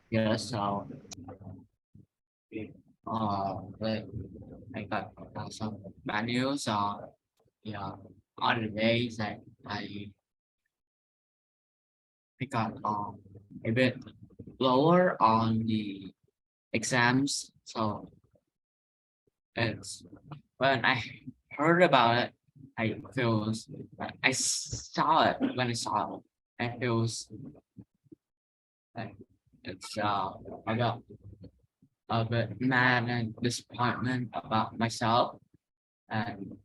Yeah, so like I got some bad news. Yeah, other days that I got a bit lower on the exams. So it's when I heard about it, I feels I saw it when I saw it. I feels like it's about a bit mad and disappointment about myself, and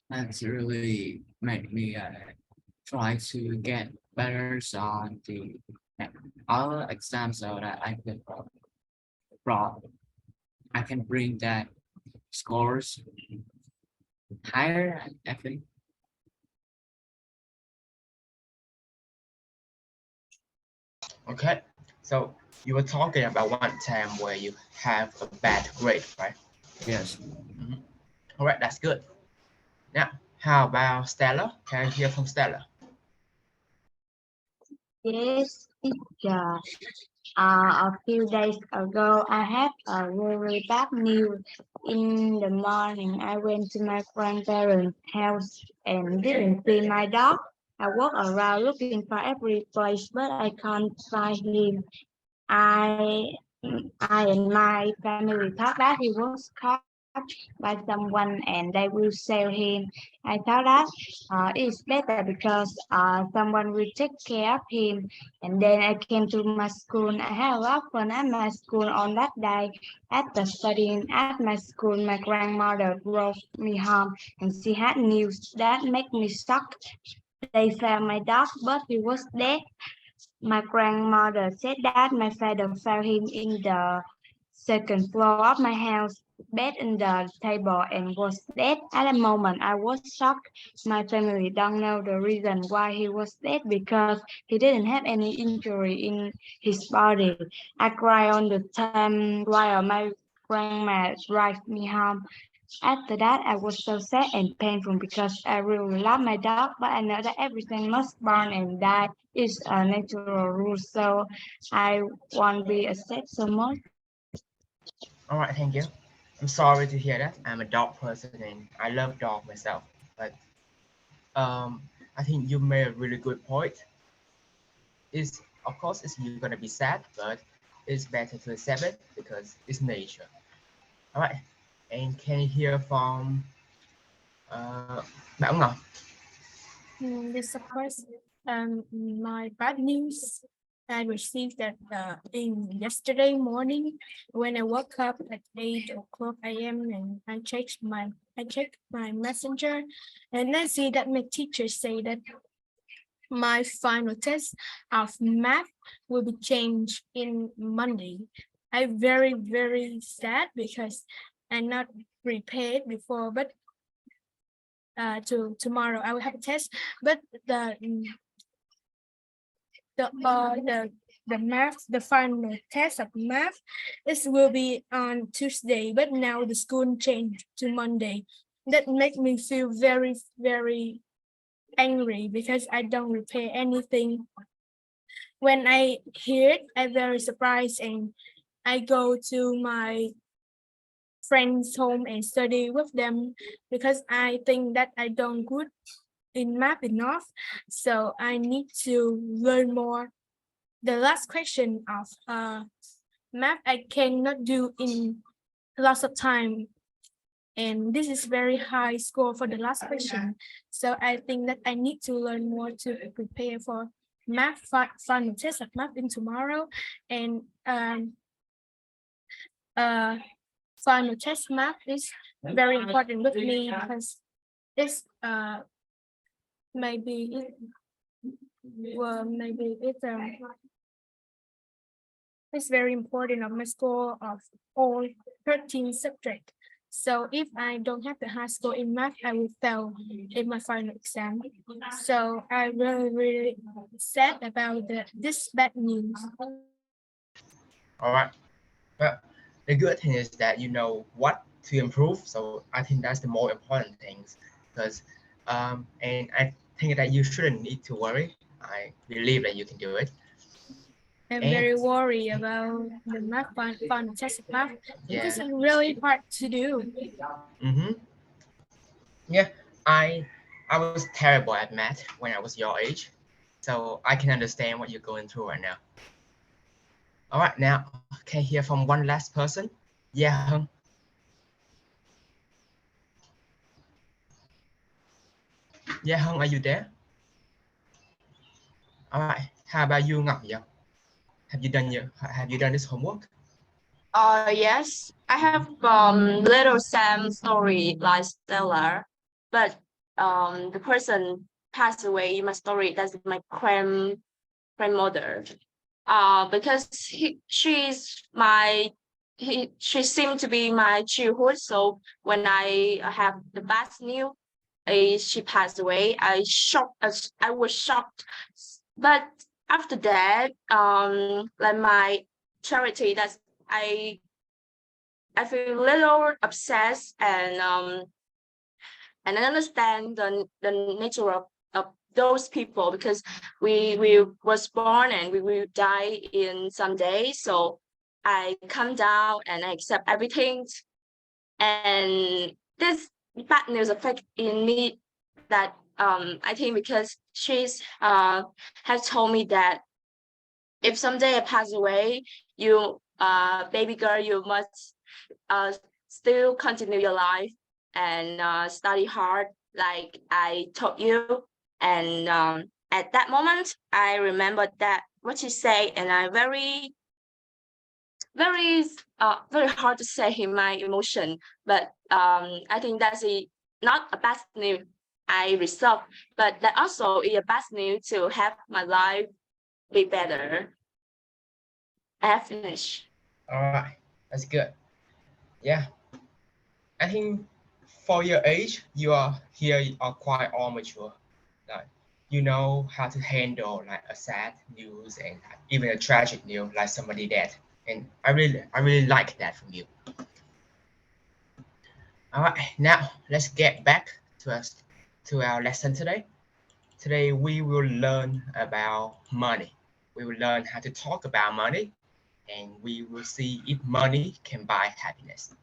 that's really made me try to get better on the other exams so that brought I can bring that scores higher. I think. Okay, so you were talking about one time where you have a bad grade, right? Yes. Mhm. All right, that's good. Now, how about Stella? Can I hear from Stella? Yes, teacher. A few days ago, I had a very bad news. In the morning, I went to my grandparents' house and didn't see my dog. I walked around looking for every place, but I can't find him. I, I and my family thought that he was caught by someone and they will sell him. I thought that it's better because someone will take care of him. And then I came to my school. I had a lot of fun at my school on that day. After studying at my school, my grandmother drove me home and she had news that made me shocked. They found my dog, but he was dead. My grandmother said that my father found him in the second floor of my house, bed in the table, and was dead. At the moment, I was shocked. My family don't know the reason why he was dead because he didn't have any injury in his body. I cried on the time while my grandma drive me home. After that, I was so sad and painful because I really love my dog, but I know that everything must burn and die is a natural rule, so I won't be upset so much. All right, thank you. I'm sorry to hear that. I'm a dog person and I love dog myself. But um, I think you made a really good point. Is of course it's you're gonna be sad, but it's better to accept it because it's nature. All right, and can you hear from Bảo Ngọc? Yes, of course. My bad news I received that in yesterday morning when I woke up at 8 o'clock a.m. and I checked my messenger and I see that my teacher say that my final test of math will be changed in Monday. I'm very sad because I'm not prepared before, but to tomorrow I will have a test, but the uh the the final test of math is will be on Tuesday, but now the school changed to Monday. That make me feel very angry because I don't prepare anything. When I hear it, I'm very surprised and I go to my friends home and study with them because I think that I don't good in math enough, so I need to learn more. The last question of math I cannot do in lots of time, and this is very high score for the last question. So I think that I need to learn more to prepare for math final test of math in tomorrow, and uh, final test math is very important with me because it's maybe it well maybe it's very important of my score of all 13 subjects. So if I don't have the high score in math, I will fail in my final exam. So I really sad about this bad news. All right. Well, the good thing is that you know what to improve. So I think that's the more important things because and I think that you shouldn't need to worry. I believe that you can do it. I'm And- very worried about the math fun test of math because Yeah. it's really hard to do. Mm-hmm. Yeah, I was terrible at math when I was your age, so I can understand what you're going through right now. All right, now can I hear from one last person? Yeah, Hưng. Yeah, Hưng, are you there? All right. How about you, Ngọc Diệu? Have you done this homework? Yes, I have little Sam story like Stella, but the person passed away in my story. That's my grandmother. Because she seemed to be my childhood. So when I have the bad news, she passed away. I was shocked, but after that, like my charity, that's I I feel a little obsessed and I understand the nature of those people because we was born and we will die in some day. So I come down and I accept everything. And this bad news affect in me that I think because she's has told me that if someday I pass away, you baby girl, you must uh, still continue your life and study hard like I told you. And at that moment, I remembered that what she said, and I very hard to say in my emotion. But I think that's not a bad news I resolved, but that also is a bad news to have my life be better. I have finished. All right, that's good. Yeah, I think for your age, you are quite all mature. Like you know how to handle like a sad news and even a tragic news like somebody dead. And I really like that from you. All right, now let's get back to our lesson today. Today we will learn about money. We will learn how to talk about money, and we will see if money can buy happiness.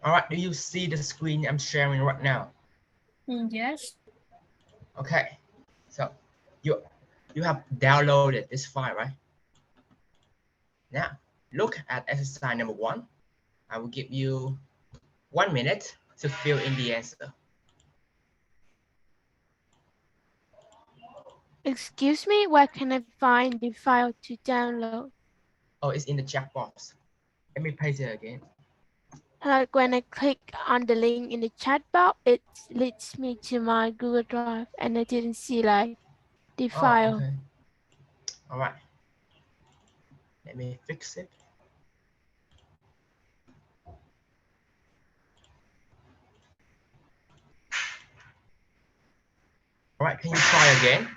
All right, do you see the screen I'm sharing right now? Yes. Okay, so you you have downloaded this file, right? Now look at exercise number 1. I will give you 1 minute to fill in the answer. Excuse me, where can I find the file to download? Oh, it's in the chat box. Let me paste it again. Like when I click on the link in the chat box, it leads me to my Google Drive and I didn't see like the Oh, file. okay. All right. Let me fix it. All right, can you try again?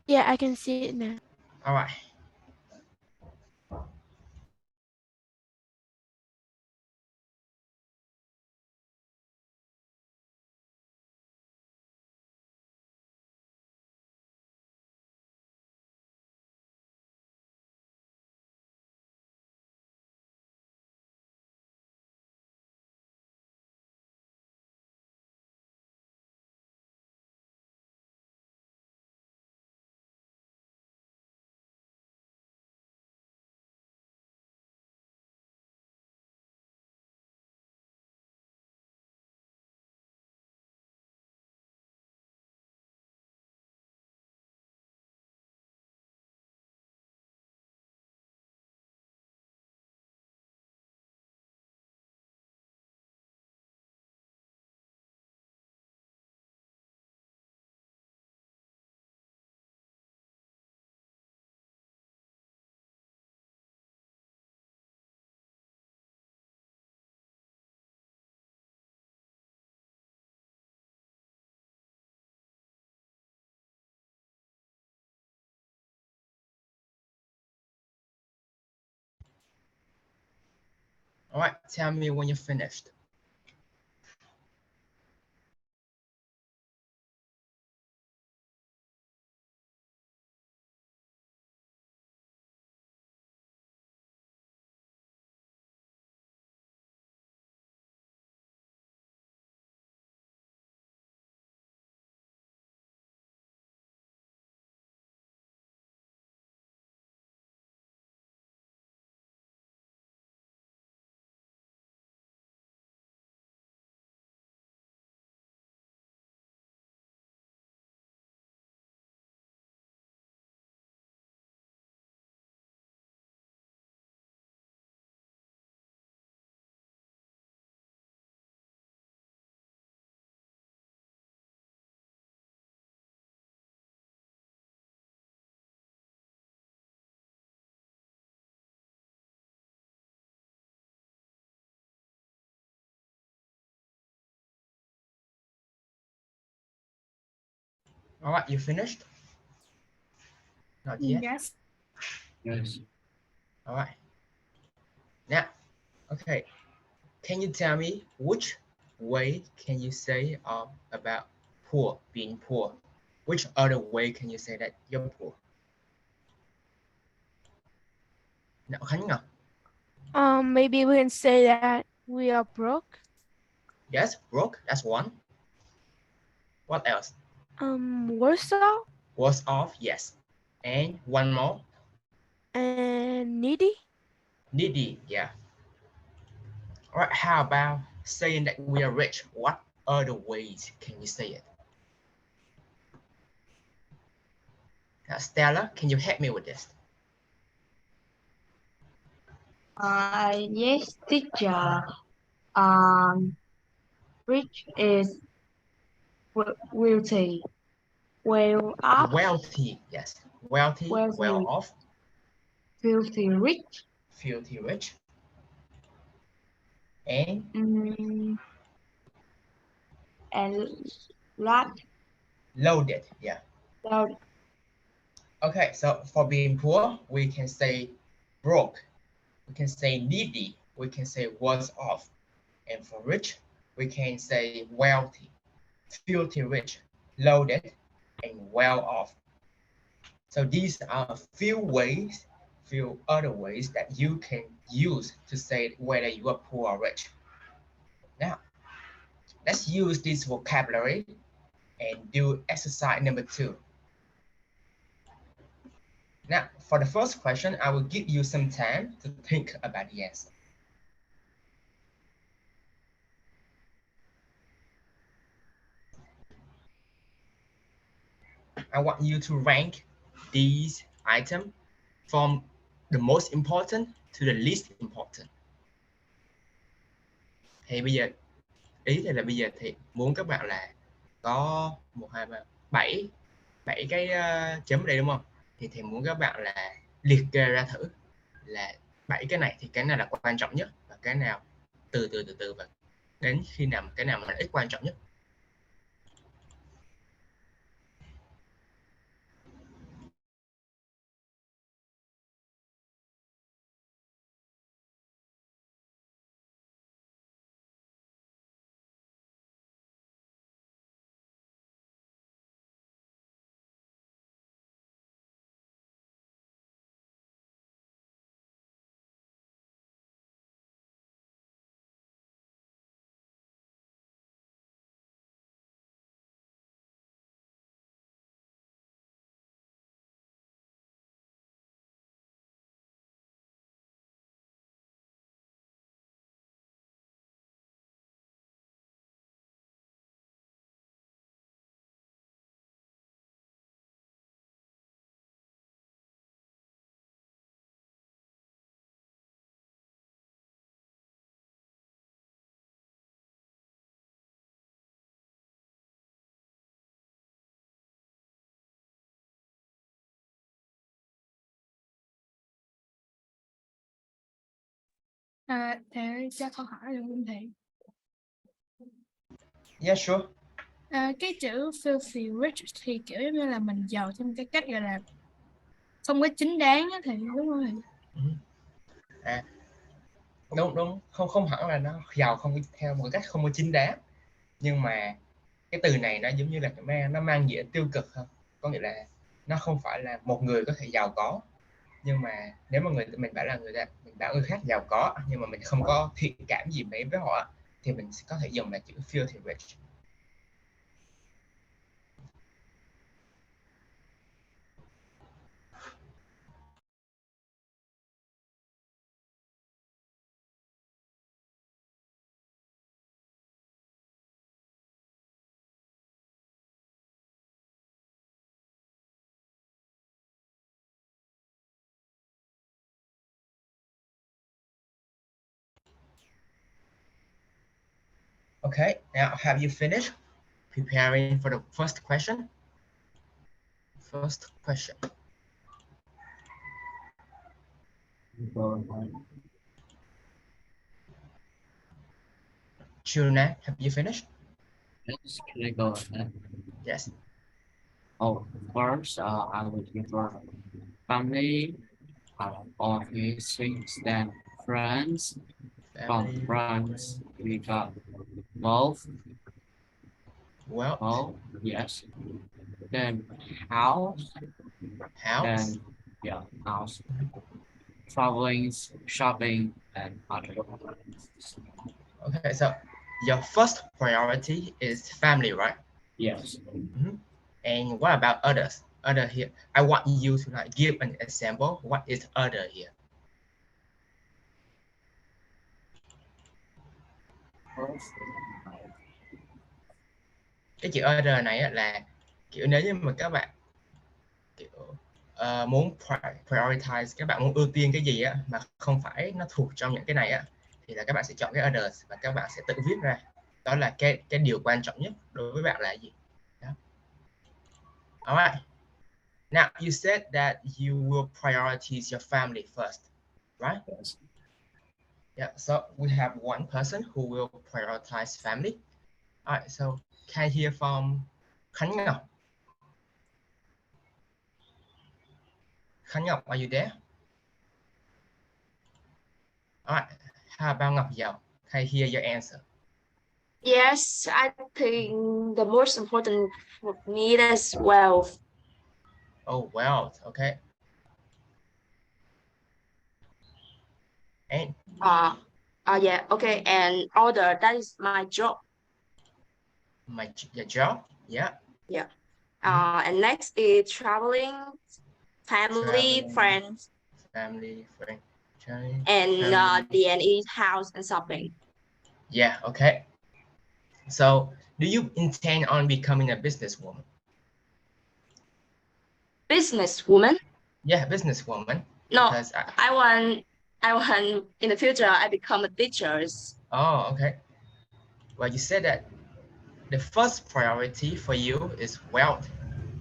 Yeah, I can see it now. All right. All right, tell me when you're finished. All right, you finished? Not yet. Yes. Yes. All right. Now, okay. Can you tell me which way can you say about poor, being poor? Which other way can you say that you're poor? Nào Khánh nào? Maybe we can say that we are broke. Yes, broke. That's one. What else? Worse off Worse off. Yes. And one more. and needy. Needy. Yeah. All right. How about saying that we are rich? What other ways can you say it? Now, Stella, can you help me with this? Yes, teacher. Rich is wealthy. Well off, Wealthy. Yes. Wealthy. Well wealthy, off. filthy rich, Filthy rich. And and lot loaded. Yeah. loud. Okay, so for being poor, we can say broke, we can say needy, we can say worse off. And for rich, we can say wealthy, filthy rich, loaded, and well off. So these are a few other ways that you can use to say whether you are poor or rich. Now, let's use this vocabulary and do exercise number 2. Now, for the first question, I will give you some time to think about the answer. I want you to rank these items from the most important to the least important. Thì bây giờ ý là bây giờ thì muốn các bạn là có 1, 2, 3, 7 cái chấm ở đây đúng không? Thì thầy muốn các bạn là liệt kê ra thử là 7 cái này thì cái nào là quan trọng nhất và cái nào từ từ và đến khi nào cái nào mà ít quan trọng nhất. Thế cho câu hỏi được không thầy? Yeah, sure. Cái chữ filthy rich thì kiểu giống như là mình giàu theo cái cách gọi là không có chính đáng á thầy, đúng không thầy? Đúng, không hẳn là nó giàu không theo một cách không có chính đáng, nhưng mà cái từ này nó giống như là nó mang nghĩa tiêu cực hơn, có nghĩa là nó không phải là một người có thể giàu có, nhưng mà nếu mà mình bảo là mình bảo người khác giàu có nhưng mà mình không có thiện cảm gì mấy với họ thì mình có thể dùng là chữ filthy rich. Okay, now have you finished preparing for the first question? First question. Chuna, have you finished? Yes, can I go ahead? Yes. Oh, first, I would give her family, office, then friends. From Family, friends, we got both, wealth, yes. Then house, house. then yeah, house, traveling, shopping, and other. Okay, so your first priority is family, right? Yes. And what about others? Other here. I want you to like give an example. What is other here? Cái chữ other này là kiểu nếu như mà các bạn kiểu muốn prioritize, các bạn muốn ưu tiên cái gì á mà không phải nó thuộc trong những cái này á thì là các bạn sẽ chọn cái others và các bạn sẽ tự viết ra đó là cái điều quan trọng nhất đối với bạn là gì. Đó. Alright. Now you said that you will prioritize your family first, right? Yes. Yeah, so we have one person who will prioritize family. Alright, so can I hear from Khánh Ngọc? Khánh Ngọc, are you there? Alright, how about Ngọc Giàu? Can I hear your answer? Yes, I think the most important for me is wealth. Oh, wealth, okay. And Yeah, okay, and other, that is my job. your job, yeah. Yeah. And next is traveling, family, friends, family, friend, and the end is house and shopping. Yeah, okay. So, do you intend on becoming a businesswoman? Businesswoman? Yeah, businesswoman. No, Because I want in the future I become a teacher. Oh, okay. Well, you said that the first priority for you is wealth,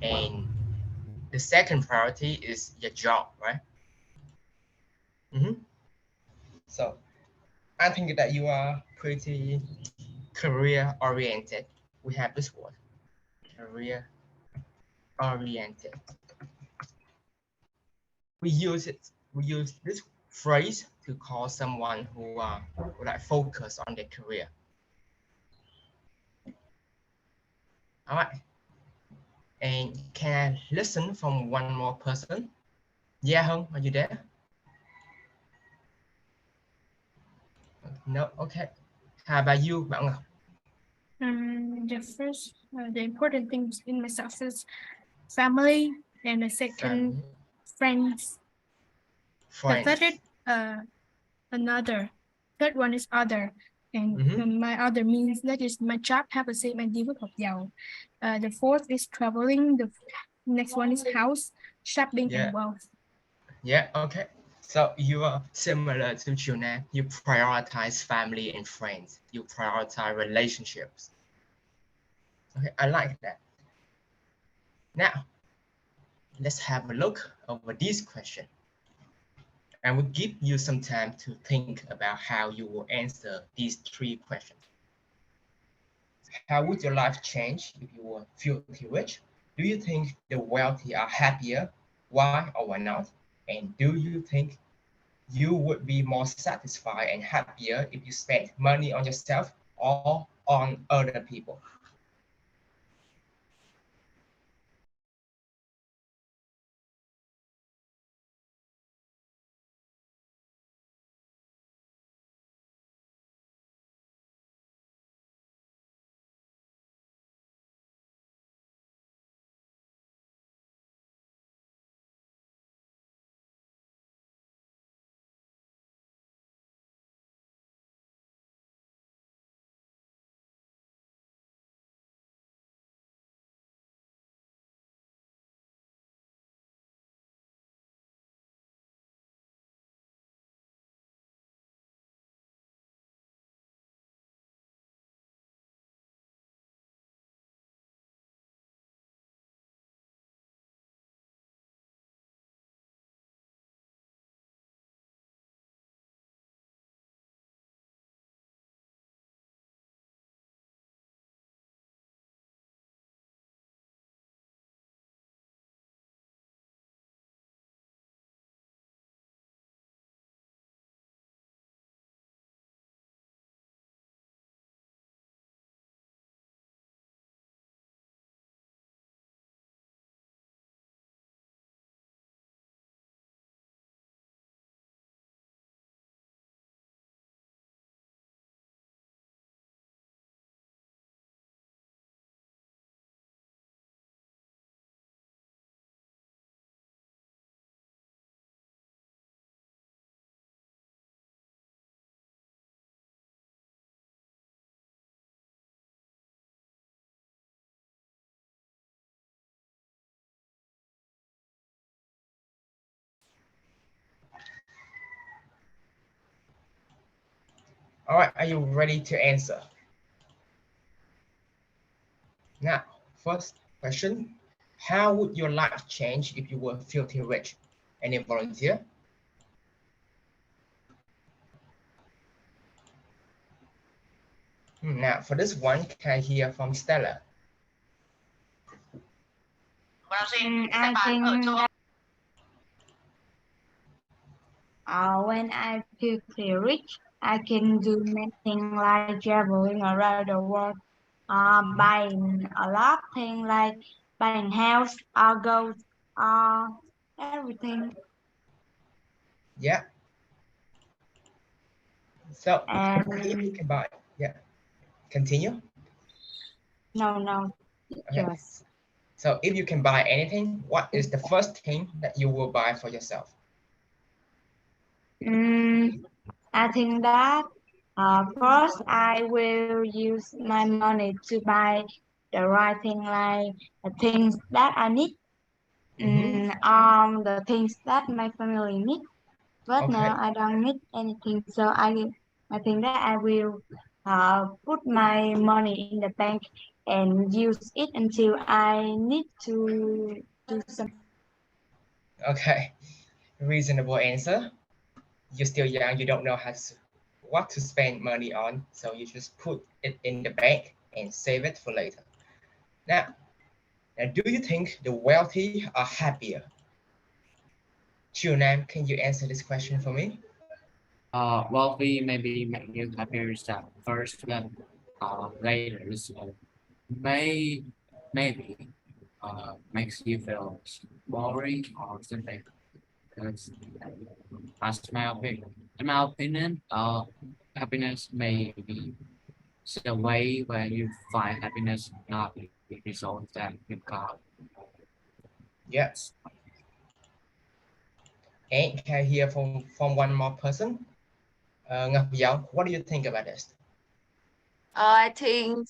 and the second priority is your job, right? So, I think that you are pretty career oriented. We have this word, career oriented. We use this phrase to call someone who like focus on their career. All right. And can I listen from one more person? Yeah, Hung, are you there? No, okay. How about you, Bảo Ngọc? The first, the important things in myself is family, and the second, friends. The third, another. Third one is other, and my other means that is my job have the same idea with học giàu. The fourth is traveling. The next one is house, shopping, and wealth. Yeah, okay. So you are similar to Juna. You prioritize family and friends. You prioritize relationships. Okay, I like that. Now, let's have a look over this question. And we'll give you some time to think about how you will answer these three questions. How would your life change if you were filthy rich? Do you think the wealthy are happier? Why or why not? And do you think you would be more satisfied and happier if you spent money on yourself or on other people? All right, are you ready to answer? Now, first question, how would your life change if you were filthy rich? Any volunteer? Now, for this one, can I hear from Stella? I think that when I feel rich, I can do many things like traveling around the world, buying a lot of things like buying house, gold, uh, everything. Yeah. So, if you And can buy, yeah, continue. no, Okay. just So, if you can buy anything, what is the first thing that you will buy for yourself? I think that first I will use my money to buy the right thing, like the things that I need, Mm-hmm. the things that my family need. But now Okay. I don't need anything, so I think that I will put my money in the bank and use it until I need to do something. Okay. Reasonable answer. You're still young. You don't know what to spend money on, so you just put it in the bank and save it for later. Now, do you think the wealthy are happier? Chunam, can you answer this question for me? Wealthy maybe make you happier at first, but later, so may maybe makes you feel boring or something. Because that's in my opinion, happiness may be the way where you find happiness, not the result that you got. Yeah. And can I hear from one more person? Ngọc Giao, what do you think about this? I think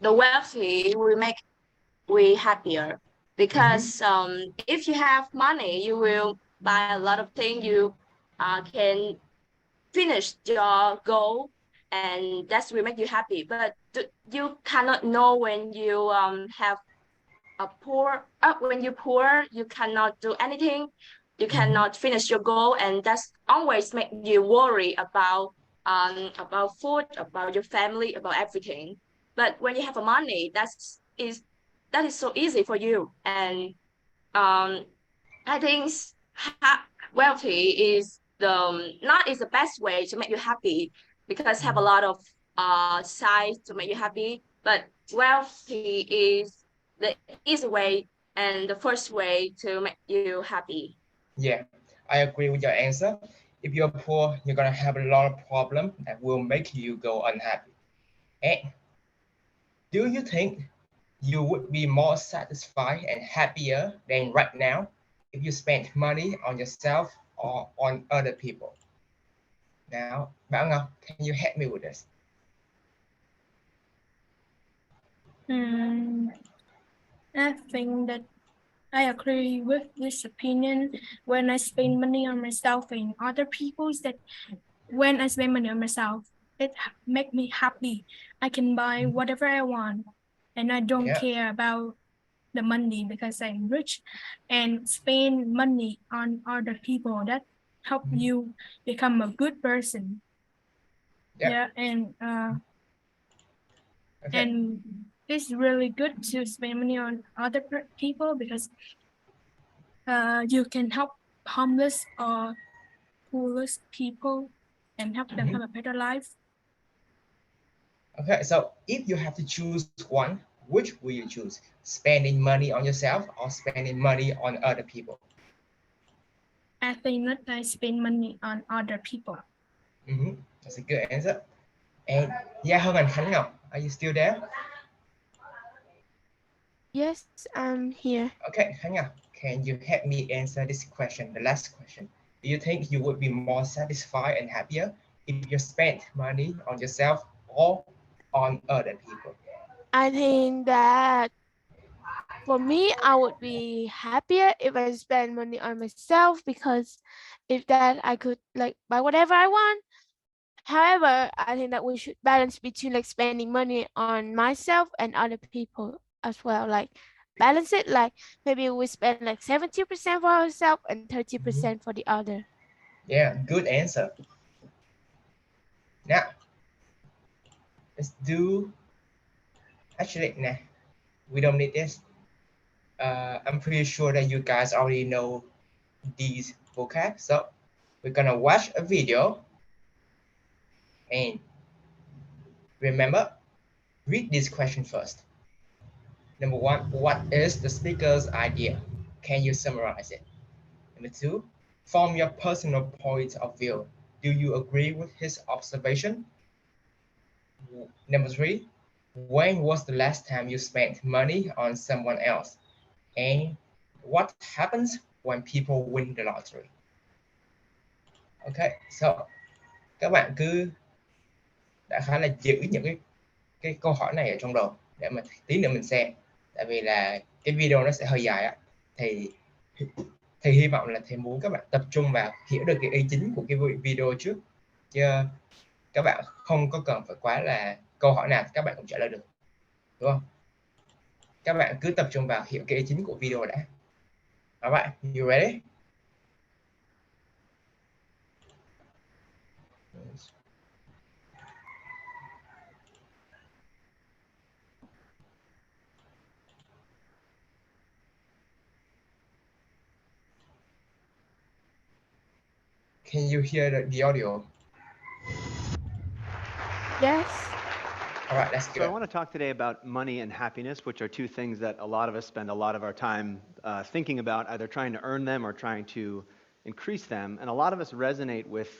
the wealthy will make we happier Mm-hmm. because if you have money, you will buy a lot of things. You can finish your goal, and that will make you happy. But you cannot know when you have a poor. When you're poor, you cannot do anything. You Mm-hmm. cannot finish your goal, and that's always make you worry about food, about your family, about everything. But when you have a money, that is so easy for you, and um I think wealthy is not is the best way to make you happy, because have a lot of sides to make you happy, but wealthy is the easy way and the first way to make you happy. Yeah, I agree with your answer. If you're poor, you're gonna have a lot of problems that will make you go unhappy. And do you think you would be more satisfied and happier than right now if you spent money on yourself or on other people? Now, Bảo Ngọc, can you help me with this? I think that I agree with this opinion. When I spend money on myself and other people's, that when I spend money on myself, it make me happy. I can buy whatever I want, and I don't Yeah. care about the money because I'm rich. And spend money on other people that help you become a good person. Yeah. And Okay. it's really good to spend money on other people because you can help homeless or poorest people and help them have a better life. Okay, so if you have to choose one, which will you choose? Spending money on yourself or spending money on other people? I think that I spend money on other people. That's a good answer. And yeah, Herman Khánh Ngọc, are you still there? Yes, I'm here. Okay, Khánh Ngọc, can you help me answer this question, the last question? Do you think you would be more satisfied and happier if you spent money on yourself or on other people? I think that for me, I would be happier if I spend money on myself, because if that I could like buy whatever I want. However, I think that we should balance between like spending money on myself and other people as well. Like balance it, like maybe we spend like 70% for ourselves and 30% for the other. Yeah, good answer. Now, let's do, actually, nah, we don't need this. I'm pretty sure that you guys already know these vocab. So we're gonna watch a video and remember, read this question first. Number one, what is the speaker's idea? Can you summarize it? Number two, from your personal point of view, do you agree with his observation? Number three, when was the last time you spent money on someone else? And what happens when people win the lottery? Okay, so các bạn cứ đã khá là giữ những cái câu hỏi này ở trong đầu để mà tí nữa mình xem, tại vì là cái video nó sẽ hơi dài á, thì hy vọng là thầy muốn các bạn tập trung vào hiểu được cái ý chính của cái video trước, chứ các bạn không có cần phải quá là câu hỏi nào các bạn cũng trả lời được, đúng không? Các bạn cứ tập trung vào hiểu cái ý chính của video đã. Alright, you ready? Can you hear the audio? Yes. All right, that's So I good. want to talk today about money and happiness, which are two things that a lot of us spend a lot of our time thinking about, either trying to earn them or trying to increase them. And a lot of us resonate with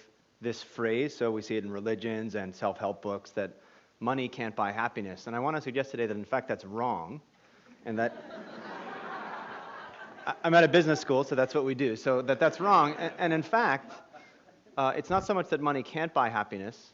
this phrase, so we see it in religions and self-help books, that money can't buy happiness. And I want to suggest today that in fact that's wrong, and that I'm at a business school, so that's what we do, so that's wrong. And in fact, it's not so much that money can't buy happiness.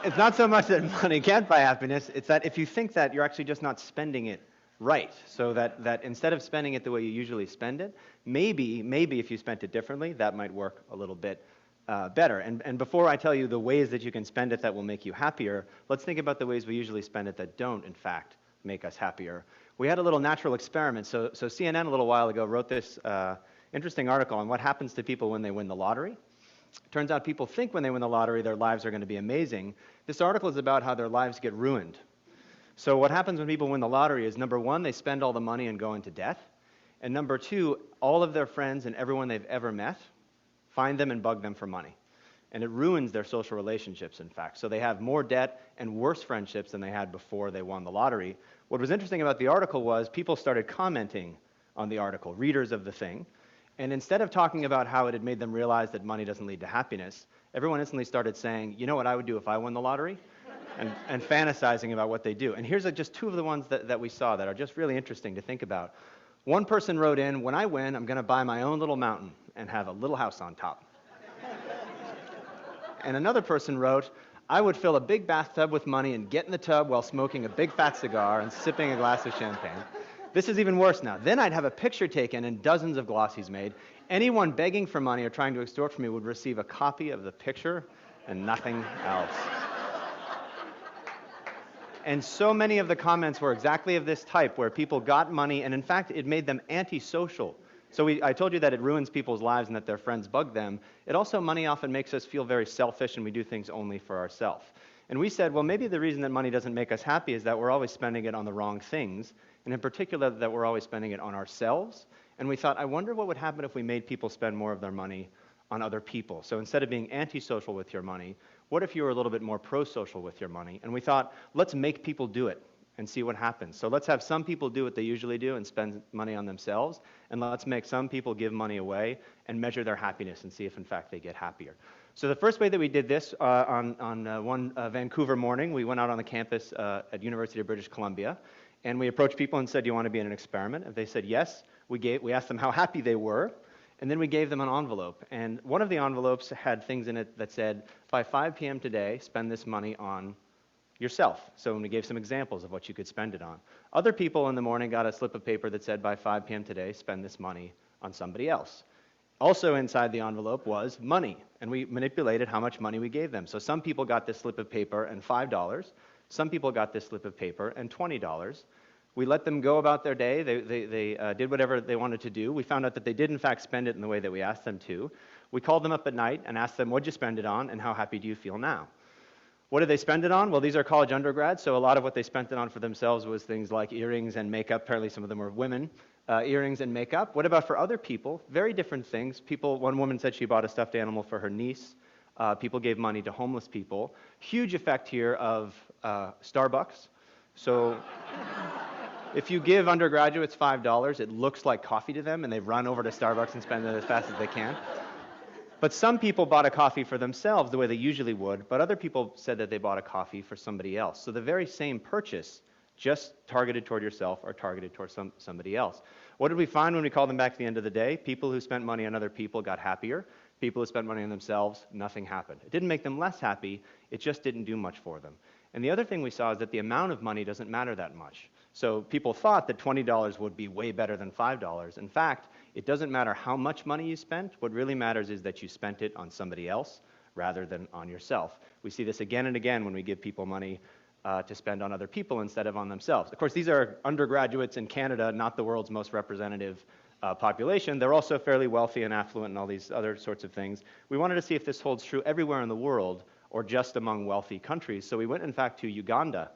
It's not so much that money can't buy happiness, it's that if you think that, you're actually just not spending it right. So that instead of spending it the way you usually spend it, maybe if you spent it differently, that might work a little bit better. And before I tell you the ways that you can spend it that will make you happier, let's think about the ways we usually spend it that don't, in fact, make us happier. We had a little natural experiment. So CNN a little while ago wrote this interesting article on what happens to people when they win the lottery. Turns out people think when they win the lottery their lives are going to be amazing. This article is about how their lives get ruined. So what happens when people win the lottery is, number one, they spend all the money and go into debt. And number two, all of their friends and everyone they've ever met find them and bug them for money. And it ruins their social relationships, in fact. So they have more debt and worse friendships than they had before they won the lottery. What was interesting about the article was people started commenting on the article, readers of the thing. And instead of talking about how it had made them realize that money doesn't lead to happiness, everyone instantly started saying, you know what I would do if I won the lottery? And fantasizing about what they do. And here's just two of the ones that we saw that are just really interesting to think about. One person wrote in, when I win, I'm going to buy my own little mountain and have a little house on top. And another person wrote, I would fill a big bathtub with money and get in the tub while smoking a big fat cigar and sipping a glass of champagne. This is even worse now. Then I'd have a picture taken and dozens of glossies made. Anyone begging for money or trying to extort from me would receive a copy of the picture and nothing else. And so many of the comments were exactly of this type, where people got money, and in fact, it made them antisocial. So I told you that it ruins people's lives and that their friends bug them. It also, money often makes us feel very selfish, and we do things only for ourselves. And we said, well, maybe the reason that money doesn't make us happy is that we're always spending it on the wrong things, and in particular, that we're always spending it on ourselves. And we thought, I wonder what would happen if we made people spend more of their money on other people. So instead of being antisocial with your money, what if you were a little bit more pro-social with your money? And we thought, let's make people do it and see what happens. So let's have some people do what they usually do and spend money on themselves, and let's make some people give money away and measure their happiness and see if in fact they get happier. So the first way that we did this, on one Vancouver morning, we went out on the campus at University of British Columbia, and we approached people and said, do you want to be in an experiment? If they said yes, we asked them how happy they were, and then we gave them an envelope. And one of the envelopes had things in it that said, by 5 p.m. today, spend this money on yourself. So we gave some examples of what you could spend it on. Other people in the morning got a slip of paper that said, by 5 p.m. today, spend this money on somebody else. Also inside the envelope was money, and we manipulated how much money we gave them. So some people got this slip of paper and $5. Some people got this slip of paper and $20. We let them go about their day. They did whatever they wanted to do. We found out that they did, in fact, spend it in the way that we asked them to. We called them up at night and asked them, what'd you spend it on, and how happy do you feel now? What did they spend it on? Well, these are college undergrads, so a lot of what they spent it on for themselves was things like earrings and makeup. Apparently, some of them were women. Earrings and makeup. What about for other people? Very different things. One woman said she bought a stuffed animal for her niece. People gave money to homeless people. Huge effect here of Starbucks. So if you give undergraduates $5, it looks like coffee to them, and they run over to Starbucks and spend it as fast as they can. But some people bought a coffee for themselves the way they usually would, but other people said that they bought a coffee for somebody else. So the very same purchase, just targeted toward yourself or targeted toward somebody else. What did we find when we called them back at the end of the day? People who spent money on other people got happier. People who spent money on themselves, nothing happened. It didn't make them less happy, it just didn't do much for them. And the other thing we saw is that the amount of money doesn't matter that much. So people thought that $20 would be way better than $5. In fact, it doesn't matter how much money you spent. What really matters is that you spent it on somebody else rather than on yourself. We see this again and again when we give people money to spend on other people instead of on themselves. Of course, these are undergraduates in Canada, not the world's most representative population. They're also fairly wealthy and affluent and all these other sorts of things. We wanted to see if this holds true everywhere in the world or just among wealthy countries. So we went, in fact, to Uganda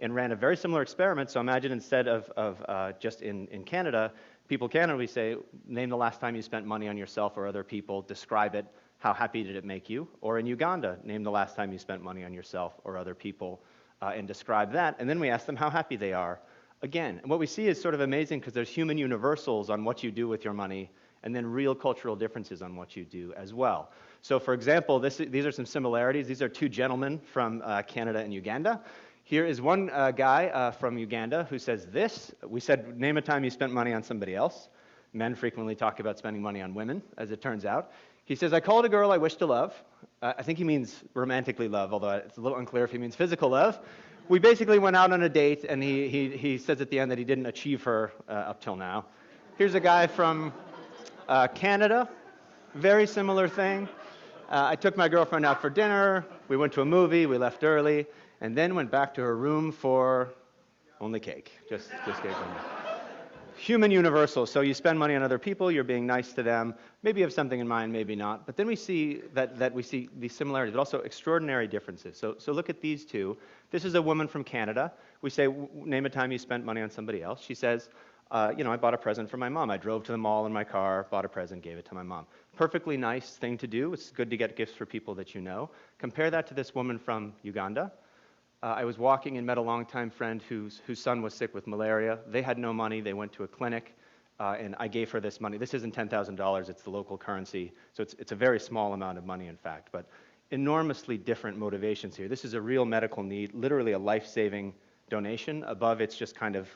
and ran a very similar experiment. So imagine instead of just in Canada, people can, we say, name the last time you spent money on yourself or other people, describe it, how happy did it make you? Or in Uganda, name the last time you spent money on yourself or other people and describe that. And then we ask them how happy they are. Again, and what we see is sort of amazing because there's human universals on what you do with your money and then real cultural differences on what you do as well. So for example, these are some similarities. These are two gentlemen from Canada and Uganda. Here is one guy from Uganda who says this. We said, name a time you spent money on somebody else. Men frequently talk about spending money on women, as it turns out. He says, I called a girl I wish to love. I think he means romantically love, although it's a little unclear if he means physical love. We basically went out on a date, and he says at the end that he didn't achieve her up till now. Here's a guy from Canada. Very similar thing. I took my girlfriend out for dinner. We went to a movie. We left early. And then went back to her room for only cake. Just cake only. human universal. So you spend money on other people, you're being nice to them, maybe you have something in mind, maybe not. But then we see that we see these similarities, but also extraordinary differences. So look at these two. This is a woman from Canada. We say, name a time you spent money on somebody else. She says, I bought a present for my mom. I drove to the mall in my car, bought a present, gave it to my mom. Perfectly nice thing to do. It's good to get gifts for people that you know. Compare that to this woman from Uganda. I was walking and met a longtime friend whose son was sick with malaria. They had no money. They went to a clinic, and I gave her this money. This isn't $10,000. It's the local currency, so it's a very small amount of money, in fact, but enormously different motivations here. This is a real medical need, literally a life-saving donation. Above, it's just kind of,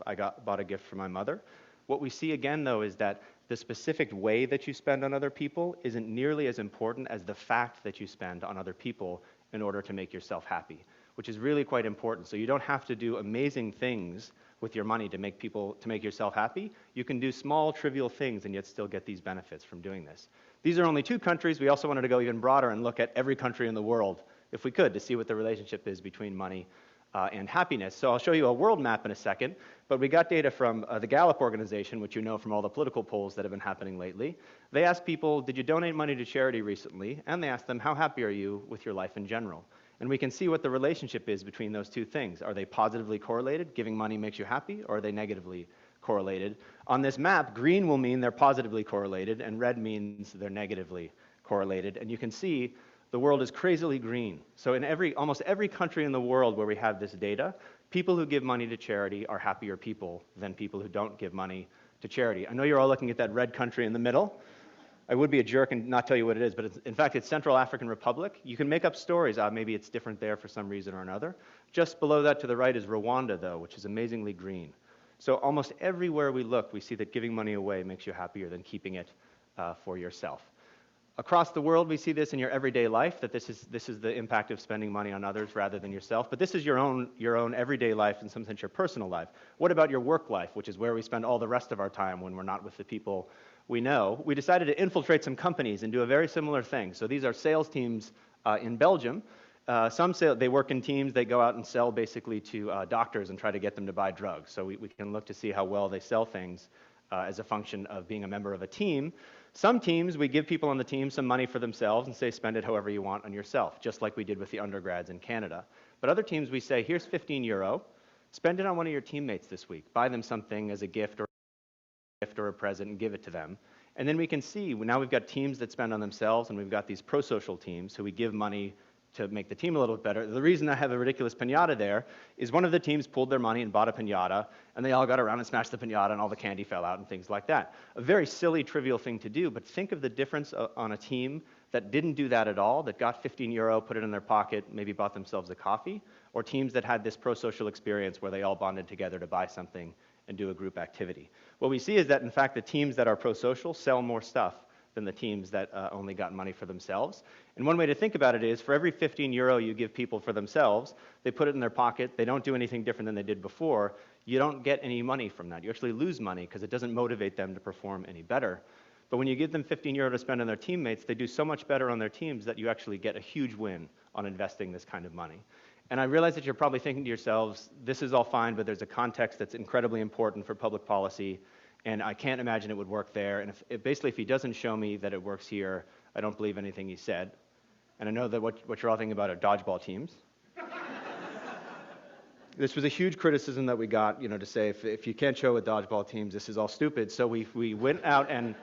bought a gift for my mother. What we see again, though, is that the specific way that you spend on other people isn't nearly as important as the fact that you spend on other people in order to make yourself happy, which is really quite important. So you don't have to do amazing things with your money to make yourself happy. You can do small, trivial things and yet still get these benefits from doing this. These are only 2 countries. We also wanted to go even broader and look at every country in the world, if we could, to see what the relationship is between money and happiness. So I'll show you a world map in a second, but we got data from the Gallup organization, which you know from all the political polls that have been happening lately. They asked people, did you donate money to charity recently? And they asked them, how happy are you with your life in general? And we can see what the relationship is between those 2 things. Are they positively correlated? Giving money makes you happy, or are they negatively correlated? On this map, green will mean they're positively correlated, and red means they're negatively correlated. And you can see the world is crazily green. So in almost every country in the world where we have this data, people who give money to charity are happier people than people who don't give money to charity. I know you're all looking at that red country in the middle. I would be a jerk and not tell you what it is, but in fact, it's Central African Republic. You can make up stories. Maybe it's different there for some reason or another. Just below that to the right is Rwanda, though, which is amazingly green. So almost everywhere we look, we see that giving money away makes you happier than keeping it for yourself. Across the world, we see this in your everyday life, that this is the impact of spending money on others rather than yourself. But this is your own everyday life, in some sense your personal life. What about your work life, which is where we spend all the rest of our time when we're not with the people we know? We decided to infiltrate some companies and do a very similar thing. So these are sales teams in Belgium. They work in teams. They go out and sell basically to doctors and try to get them to buy drugs. So we can look to see how well they sell things as a function of being a member of a team. Some teams, we give people on the team some money for themselves and say, spend it however you want on yourself, just like we did with the undergrads in Canada. But other teams, we say, here's 15 euro, spend it on one of your teammates this week. Buy them something as a gift or a present and give it to them. And then we can see, now we've got teams that spend on themselves, and we've got these pro-social teams who we give money to make the team a little bit better. The reason I have a ridiculous piñata there is one of the teams pulled their money and bought a piñata, and they all got around and smashed the piñata, and all the candy fell out and things like that. A very silly, trivial thing to do, but think of the difference on a team that didn't do that at all, that got 15 euro, put it in their pocket, maybe bought themselves a coffee, or teams that had this pro-social experience where they all bonded together to buy something and do a group activity. What we see is that, in fact, the teams that are pro-social sell more stuff than the teams that only got money for themselves. And one way to think about it is, for every 15 euro you give people for themselves, they put it in their pocket, they don't do anything different than they did before, you don't get any money from that. You actually lose money because it doesn't motivate them to perform any better. But when you give them 15 euro to spend on their teammates, they do so much better on their teams that you actually get a huge win on investing this kind of money. And I realize that you're probably thinking to yourselves, this is all fine, but there's a context that's incredibly important for public policy, and I can't imagine it would work there. And if he doesn't show me that it works here, I don't believe anything he said. And I know that what you're all thinking about are dodgeball teams. This was a huge criticism that we got, to say if you can't show with dodgeball teams, this is all stupid. So we went out and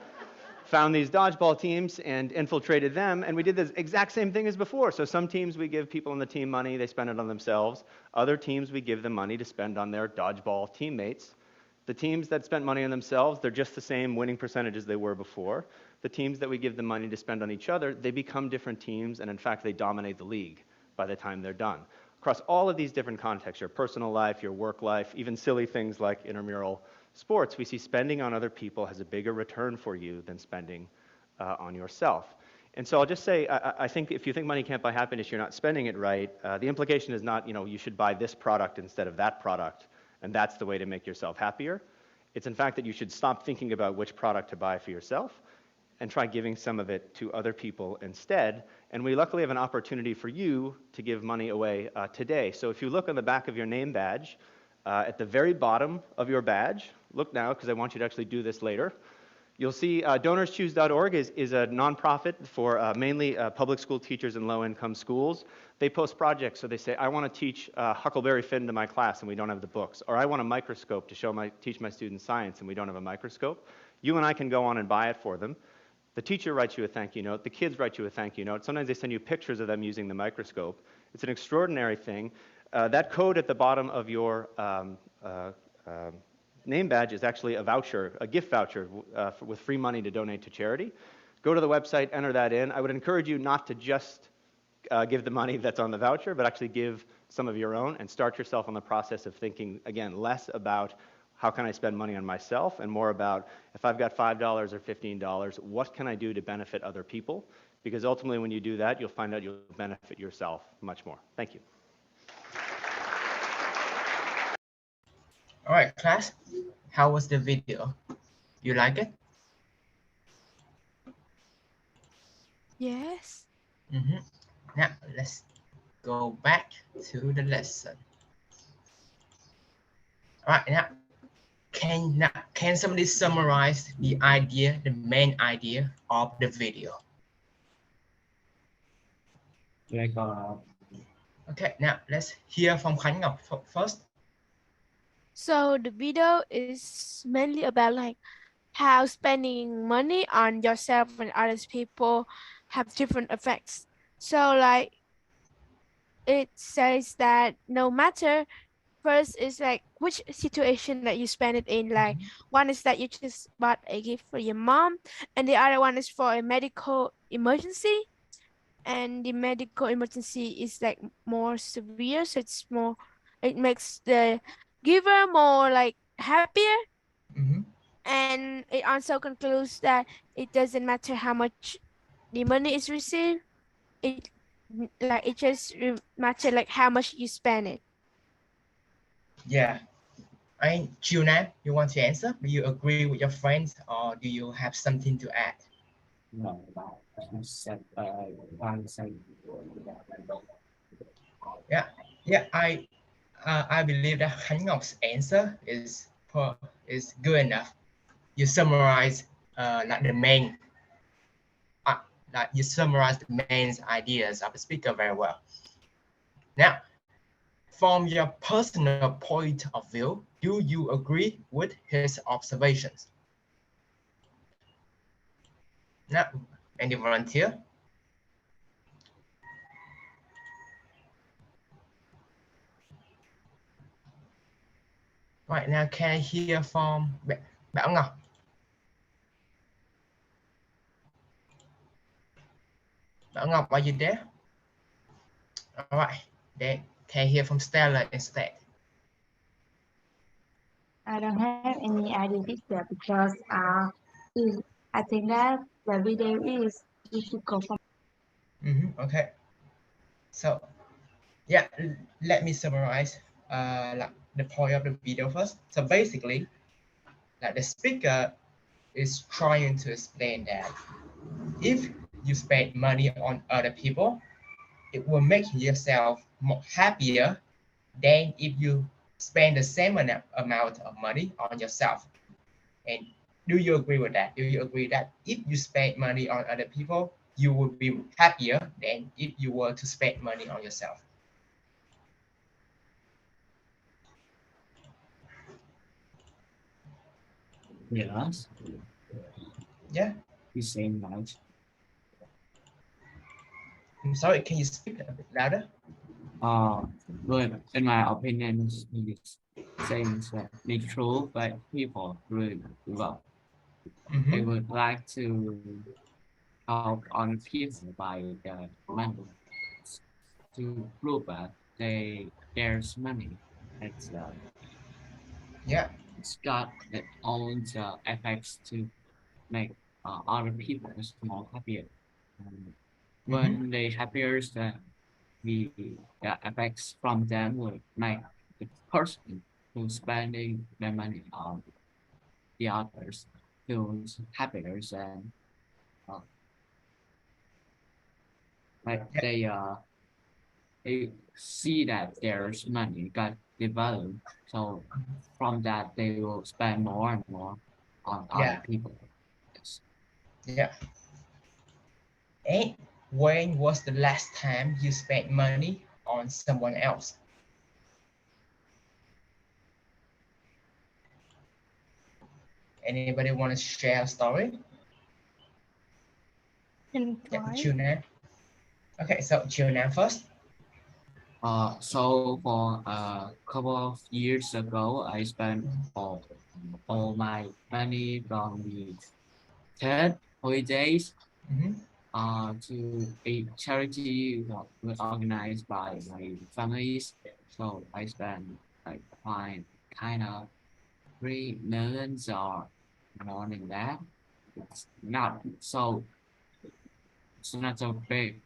found these dodgeball teams and infiltrated them, and we did the exact same thing as before. So some teams we give people on the team money, they spend it on themselves. Other teams we give them money to spend on their dodgeball teammates. The teams that spent money on themselves, they're just the same winning percentage as they were before. The teams that we give them money to spend on each other, they become different teams, and in fact, they dominate the league by the time they're done. Across all of these different contexts, your personal life, your work life, even silly things like intramural sports, we see spending on other people has a bigger return for you than spending on yourself. And so I'll just say, I think if you think money can't buy happiness, you're not spending it right. The implication is not, you should buy this product instead of that product, and that's the way to make yourself happier. It's in fact that you should stop thinking about which product to buy for yourself and try giving some of it to other people instead. And we luckily have an opportunity for you to give money away today. So if you look on the back of your name badge, At the very bottom of your badge, look now, because I want you to actually do this later. You'll see DonorsChoose.org is a nonprofit for mainly public school teachers in low-income schools. They post projects, so they say, I want to teach Huckleberry Finn to my class, and we don't have the books. Or I want a microscope to teach my students science, and we don't have a microscope. You and I can go on and buy it for them. The teacher writes you a thank you note. The kids write you a thank you note. Sometimes they send you pictures of them using the microscope. It's an extraordinary thing. That code at the bottom of your name badge is actually a voucher, a gift voucher with free money to donate to charity. Go to the website, enter that in. I would encourage you not to just give the money that's on the voucher, but actually give some of your own and start yourself on the process of thinking, again, less about how can I spend money on myself and more about if I've got $5 or $15, what can I do to benefit other people? Because ultimately when you do that, you'll find out you'll benefit yourself much more. Thank you. All right, class. How was the video? You like it? Yes. Now let's go back to the lesson. All right, now can somebody summarize the idea, the main idea of the video? Like Okay, now let's hear from Khánh Ngọc first. So the video is mainly about like how spending money on yourself and other people have different effects. So like it says that no matter, first is like which situation that you spend it in, like one is that you just bought a gift for your mom and the other one is for a medical emergency, and the medical emergency is like more severe, so it makes the giver more like happier. And it also concludes that it doesn't matter how much the money is received, it like it just matter like how much you spend it. Yeah. Junan, you want to answer? Do you agree with your friends or do you have something to add? no, said one side. Yeah, I believe that Khánh Ngọc answer is good enough. You summarize like the main like you summarize the main ideas of the speaker very well. Now, from your personal point of view, do you agree with his observations? Now, any volunteer? Right now, can I hear from Bảo Ngọc? Bảo Ngọc, are you there? All right, then can I hear from Stella instead? I don't have any idea teacher because I think that the video is difficult for Okay, so yeah, let me summarize like the point of the video first. So basically, like the speaker is trying to explain that if you spend money on other people, it will make yourself more happier than if you spend the same amount of money on yourself. And do you agree with that? Do you agree that if you spend money on other people, you will be happier than if you were to spend money on yourself? Yes, Yeah. the same right. I'm sorry, can you speak a bit louder? But in my opinion, it's saying that it's true, but people really well. They would like to help on people by the money to prove that there's money. It's Yeah. it's got its own effects to make other people more happier. When they happier, the effects from them will make the person who's spending their money on the others feels happier and uh, like they see that there's money got develop. So from that, they will spend more and more on other Yeah. people. Yes. Yeah. And when was the last time you spent money on someone else? Anybody want to share a story? And Yeah, try. Junan. Okay, so Junan first. So for a couple of years ago, I spent all my money from the third holidays Mm-hmm. to a charity that was organized by my families. So I spent like kind of 3 millions or more than that. It's not so it's not so big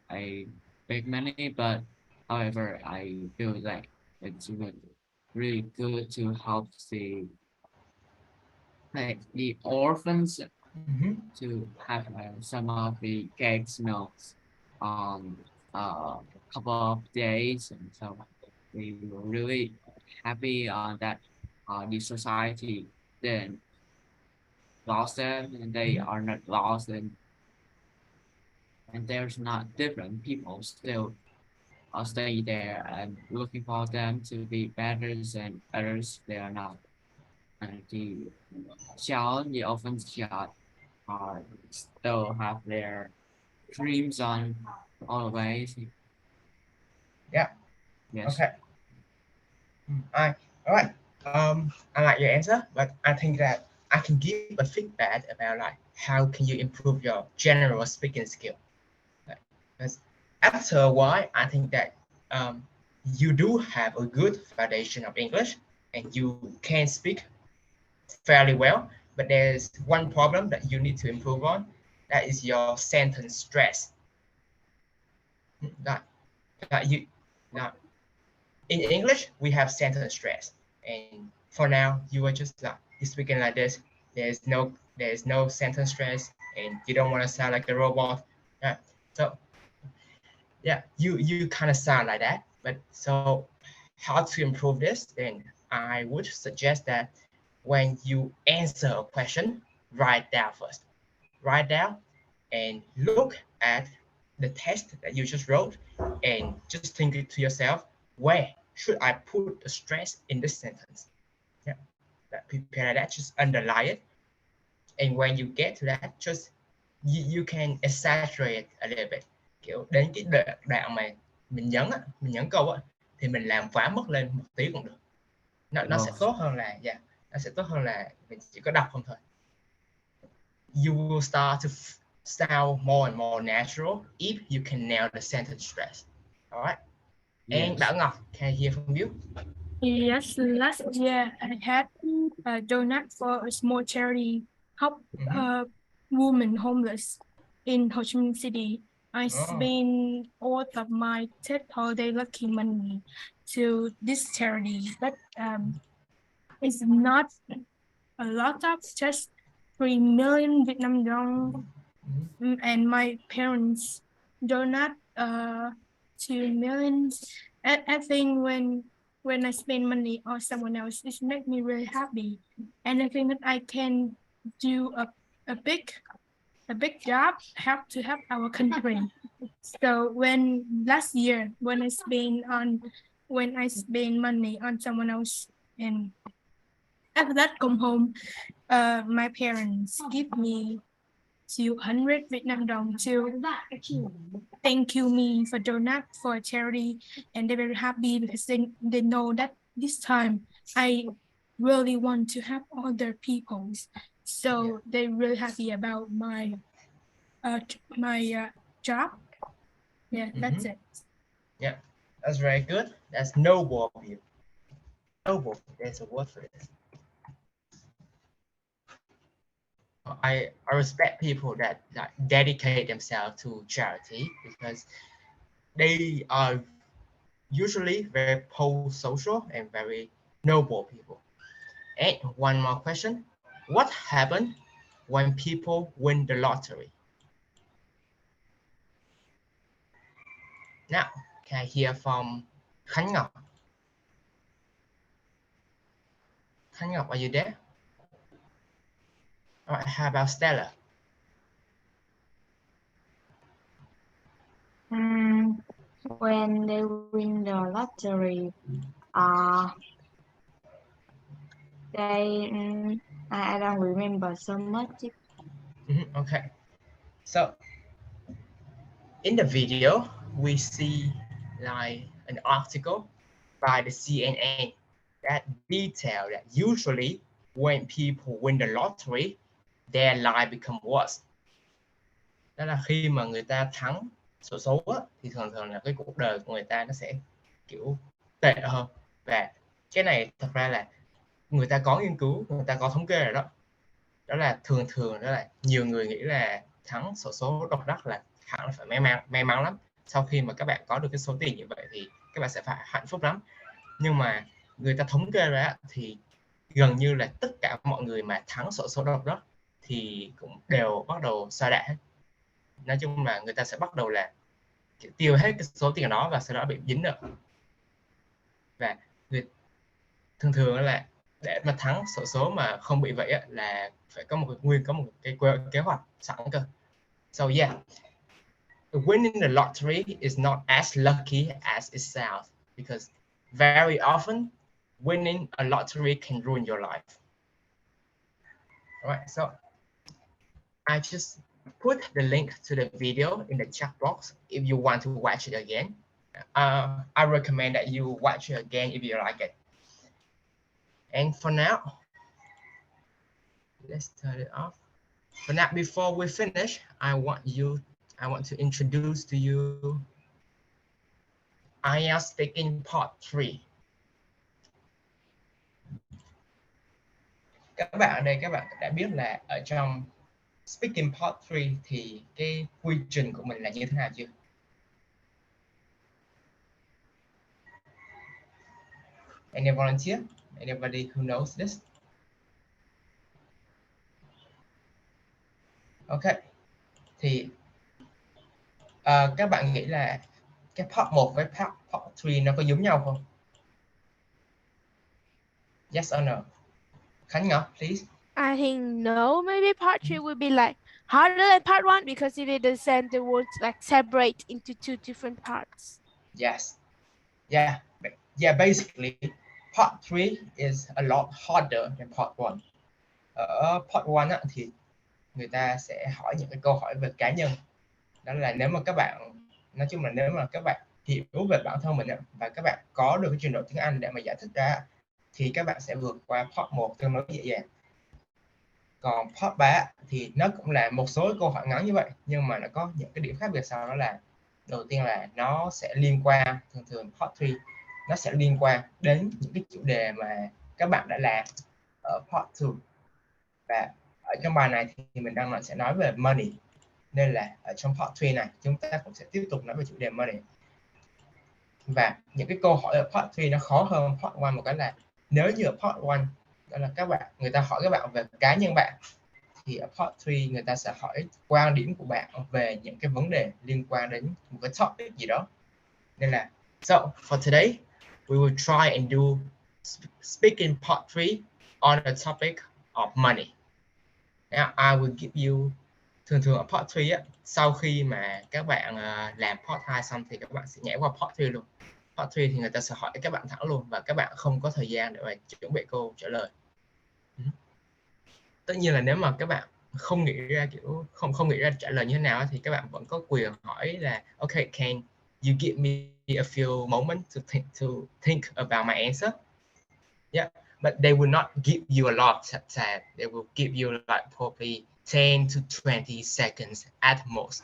money, but however, I feel like it's really good to help the orphans Mm-hmm. to have some of the cakes meals on a couple of days, and so we were really happy on that. The society then lost them, and they Mm-hmm. are not lost, and there's not different people still stay there and looking for them to be better than others. They are not. And the orphan child are still have their dreams on always. Yeah. Yes. Okay. All right. I like your answer, but I think that I can give a feedback about like how can you improve your general speaking skill. Like, because after a while, I think that you do have a good foundation of English and you can speak fairly well, but there's one problem that you need to improve on. That is your sentence stress. That, that you, that in English we have sentence stress, and for now you are just like you're speaking like this. There's no sentence stress, and you don't want to sound like a robot. Yeah. So yeah, you kind of sound like that. But so how to improve this? Then I would suggest that when you answer a question, write down first. Write down and look at the text that you just wrote, and just think it to yourself, where should I put the stress in this sentence? Yeah, that prepare that, just underline it. And when you get to that, just you can exaggerate a little bit. Kiểu đến cái đoạn mà mình nhấn câu á, thì mình làm quá mức lên một tí cũng được. Nó sẽ tốt hơn là nó sẽ tốt hơn là mình chỉ có đọc không thôi. You will start to sound more and more natural if you can nail the sentence stress. All right. And Yes. Bảo Ngọc, can I hear from you? Yes, last year I had a donut for a small charity help women homeless in Ho Chi Minh City. I Oh. spent all of my Tết holiday lucky money to this charity, but it's not a lot of just 3 million Vietnam dong, and my parents donate 2 million. I think when I spend money on someone else, it makes me really happy, and I think that I can do a big job to help our country. So when last year when I spend money on someone else, and after that come home, my parents give me 200 Vietnam dong to thank you me for donut for a charity, and they're very happy because they know that this time I really want to help other people. So they're really happy about my job. Yeah, that's it. Yeah, that's very good. That's noble of you. Noble. There's a word for this. I respect people that dedicate themselves to charity, because they are usually very pro-social and very noble people. And one more question. What happened when people win the lottery? Now, can I hear from Khánh Ngọc? Khánh Ngọc, are you there? All right, how about Stella? When they win the lottery, they I don't remember so much. Okay, so in the video we see like an article by the CNN that detail that usually when people win the lottery, their life become worse. Đó là khi mà người ta thắng xổ số á, thì thường thường là cái cuộc đời của người ta nó sẽ kiểu tệ hơn. Và cái này thật ra là người ta có nghiên cứu, người ta có thống kê rồi đó. Đó là thường đó là nhiều người nghĩ là thắng xổ số độc đắc là hẳn là phải may mắn lắm. Sau khi mà các bạn có được cái số tiền như vậy thì các bạn sẽ phải hạnh phúc lắm. Nhưng mà người ta thống kê ra thì gần như là tất cả mọi người mà thắng xổ số độc đắc thì cũng đều bắt đầu sa đọa hết. Nói chung là người ta sẽ bắt đầu là tiêu hết cái số tiền đó và sau đó bị dính nợ. Và thường là để mà thắng xổ số mà không bị vậy là phải có một cái kế hoạch sẵn cơ. So yeah, winning the lottery is not as lucky as it sounds because very often winning a lottery can ruin your life. All right, so I just put the link to the video in the chat box if you want to watch it again. I recommend that you watch it again if you like it. And for now, let's turn it off. For now, before we finish, I want to introduce to you IELTS Speaking Part 3. Các bạn ở đây, các bạn đã biết là ở trong Speaking Part 3 thì cái quy trình của mình là như thế nào chưa? Any volunteer? Anybody who knows this? Okay. Thì các bạn nghĩ là cái part 1 với part 3 nó có giống nhau không? Yes or no? Khánh Ngọc, please. I think no, maybe part 3 will be like harder than part 1 because if it is then the words like separate into two different parts. Yes. Yeah. Basically, part 3 is a lot harder than part 1. Ở part 1 thì người ta sẽ hỏi những cái câu hỏi về cá nhân. Đó là nếu mà các bạn, nói chung là nếu mà các bạn hiểu về bản thân mình và các bạn có được cái trình độ tiếng Anh để mà giải thích ra thì các bạn sẽ vượt qua part 1 tương đối dễ dàng. Còn part 3 thì nó cũng là một số câu hỏi ngắn như vậy nhưng mà nó có những cái điểm khác biệt sau, đó là đầu tiên là nó sẽ liên quan, thường part 3 nó sẽ liên quan đến những cái chủ đề mà các bạn đã làm ở part 2. Và ở trong bài này thì mình đang sẽ nói về money, nên là ở trong part 3 này chúng ta cũng sẽ tiếp tục nói về chủ đề money. Và những cái câu hỏi ở part 3 nó khó hơn part 1 một cái là nếu như ở part 1 đó là người ta hỏi các bạn về cá nhân bạn, thì ở part 3 người ta sẽ hỏi quan điểm của bạn về những cái vấn đề liên quan đến một cái topic gì đó. Nên là so for today we will try and do speaking part 3 on the topic of money. Now I will give you, thường ở part 3 sau khi mà các bạn làm part 2 xong thì các bạn sẽ nhảy qua part 3 luôn. Part 3 thì người ta sẽ hỏi các bạn thẳng luôn và các bạn không có thời gian để mà chuẩn bị câu trả lời. Tất nhiên là nếu mà các bạn không nghĩ ra không nghĩ ra trả lời như thế nào thì các bạn vẫn có quyền hỏi là okay, can you give me a few moments to think about my answer? Yeah, but they will not give you a lot of time. They will give you like probably 10 to 20 seconds at most.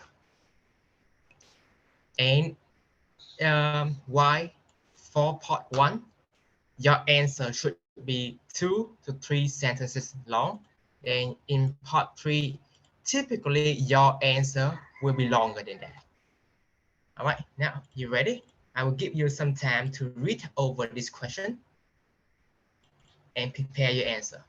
And why for part 1 your answer should be 2 to 3 sentences long, and in part 3 typically your answer will be longer than that. All right, now you ready? I will give you some time to read over this question and prepare your answer.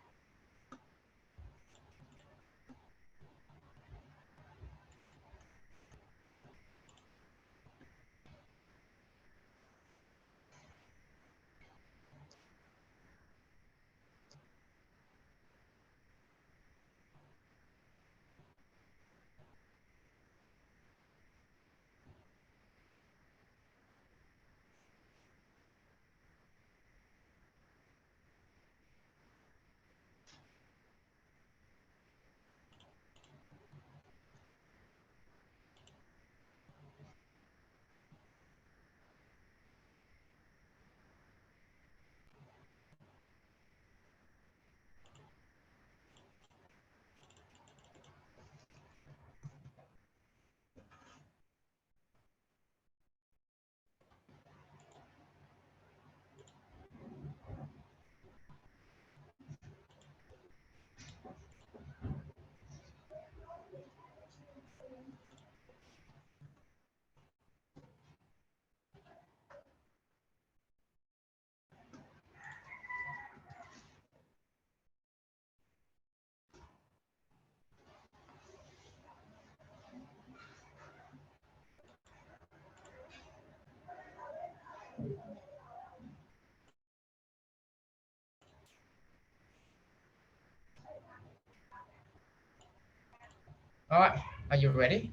All right, are you ready?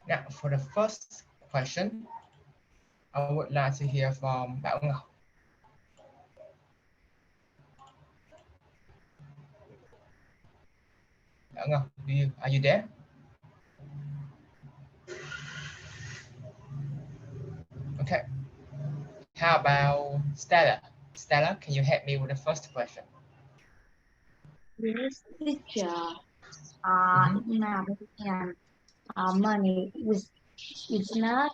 Now, for the first question, I would like to hear from Bảo Ngọc. Bảo Ngọc, are you there? Okay. How about Stella? Stella, can you help me with the first question? Yes, teacher. Mhm. Now, money is not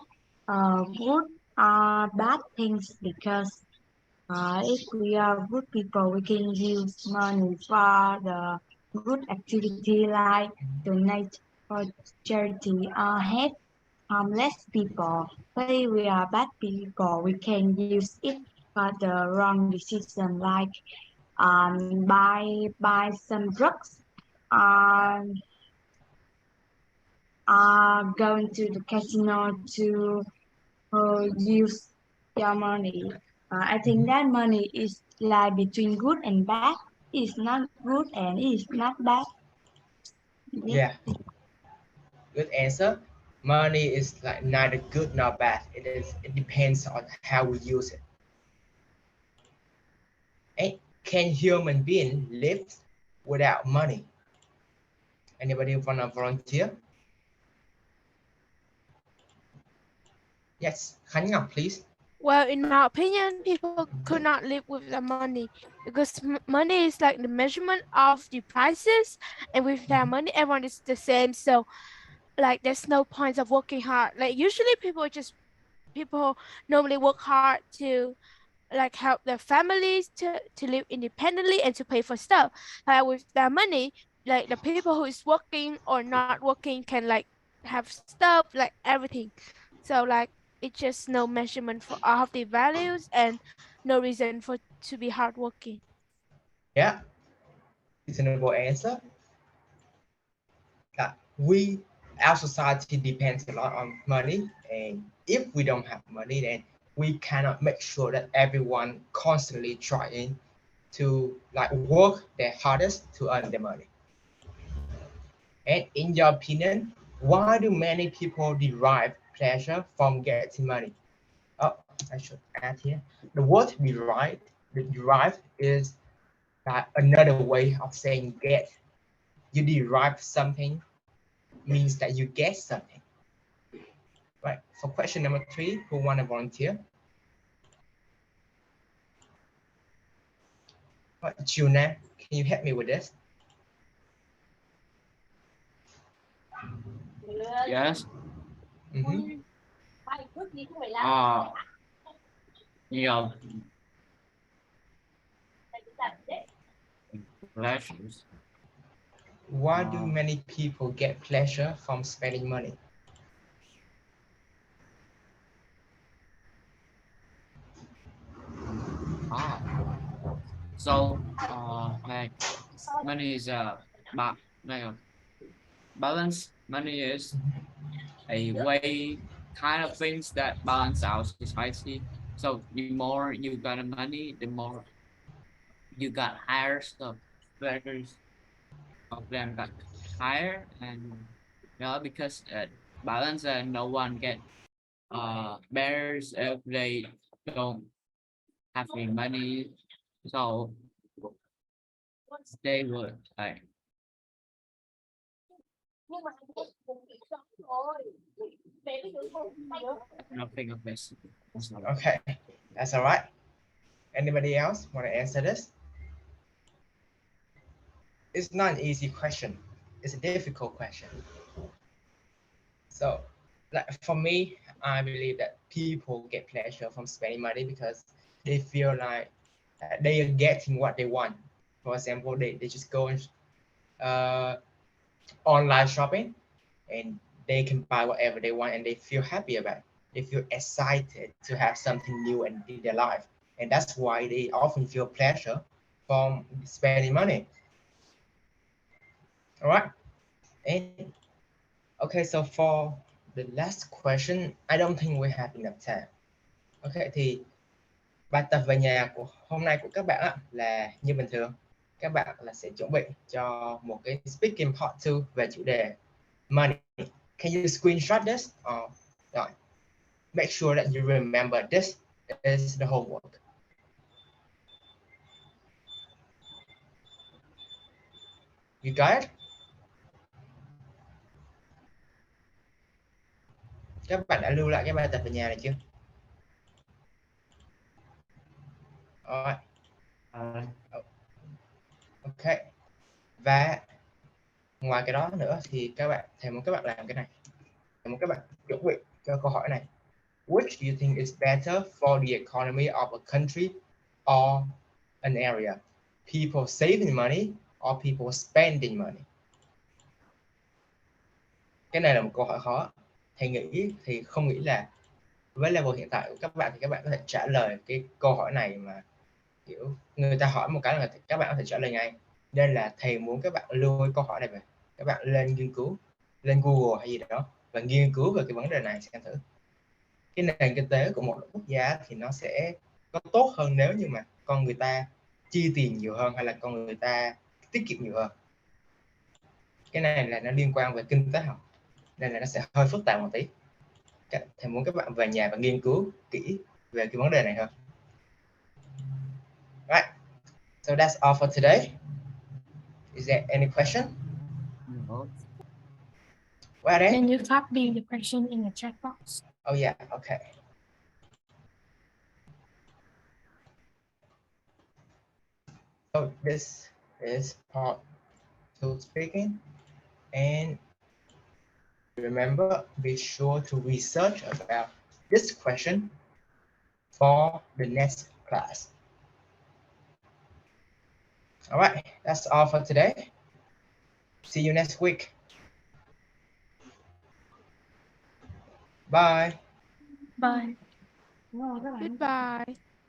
good or bad things because if we are good people, we can use money for the good activity like donate for charity or help homeless people. But if we are bad people, we can use it for the wrong decision like buy some drugs, um, going to the casino to use your money. I think that money is like between good and bad. It's not good and it's not bad. Yes. Yeah, good answer. Money is like neither good nor bad. It depends on how we use it. And can human being live without money? Anybody wanna volunteer? Yes, Khánh Ngọc, please. Well, in my opinion, people could not live with the money because money is like the measurement of the prices, and without money, everyone is the same. So, like, there's no point of working hard. Like, usually people normally work hard to like help their families to live independently and to pay for stuff. With their money, like the people who is working or not working can like have stuff like everything. So like it's just no measurement for all of the values and no reason for to be hardworking. Yeah, reasonable answer. We, our society depends a lot on money, and if we don't have money, then we cannot make sure that everyone constantly trying to like work their hardest to earn the money. And in your opinion, why do many people derive pleasure from getting money? Oh, I should add here. The word derive is like another way of saying get. You derive something means that you get something. Right. For question number 3, who want to volunteer? Right, Juna, can you help me with this? Yes. Mhm. Uh, you know, pleasures. Why do many people get pleasure from spending money? Ah, so like money is like a balance. Money is a way kind of things that balance our society. So the more you got money, the more you got higher stuff. Pleasures of them got higher, and because balance and no one get bears if they don't have any money, so they would like nothing of this. Okay, that's all right. Anybody else want to answer this? It's not an easy question. It's a difficult question. So, like for me, I believe that people get pleasure from spending money because they feel like they are getting what they want. For example, they just go and uh, online shopping and they can buy whatever they want and they feel happy about it. They feel excited to have something new in their life. And that's why they often feel pleasure from spending money. All right. And okay, so for the last question, I don't think we have enough time. Okay, thì Bài tập về nhà của hôm nay của các bạn á, là như bình thường. Các bạn là sẽ chuẩn bị cho một cái speaking part 2 về chủ đề money. Can you screenshot this? Rồi. Make sure that you remember this is the homework. You got it? Các bạn đã lưu lại cái bài tập về nhà này chưa? Alright. Ok. Và ngoài cái đó nữa thì thầy muốn các bạn làm cái này. Thầy muốn các bạn chuẩn bị cho câu hỏi này. Which do you think is better for the economy of a country or an area? People saving money or people spending money? Cái này là một câu hỏi khó. Thì không nghĩ là với level hiện tại của các bạn thì các bạn có thể trả lời cái câu hỏi này mà kiểu người ta hỏi một cái là các bạn có thể trả lời ngay. Nên là thầy muốn các bạn lưu cái câu hỏi này về. Các bạn lên nghiên cứu, lên Google hay gì đó và nghiên cứu về cái vấn đề này xem thử. Cái nền kinh tế của một quốc gia thì nó sẽ có tốt hơn nếu như mà con người ta chi tiền nhiều hơn hay là con người ta tiết kiệm nhiều hơn. Cái này là nó liên quan về kinh tế học nên là nó sẽ hơi phức tạp một tí. Thầy muốn các bạn về nhà và nghiên cứu kỹ về cái vấn đề này hơn. Right. So that's all for today. Is there any question? No. What are they? Can you copy the question in the chat box? Oh yeah, okay. So this is part 2 speaking, and remember, be sure to research about this question for the next class. All right, that's all for today. See you next week. Bye. Bye. Goodbye.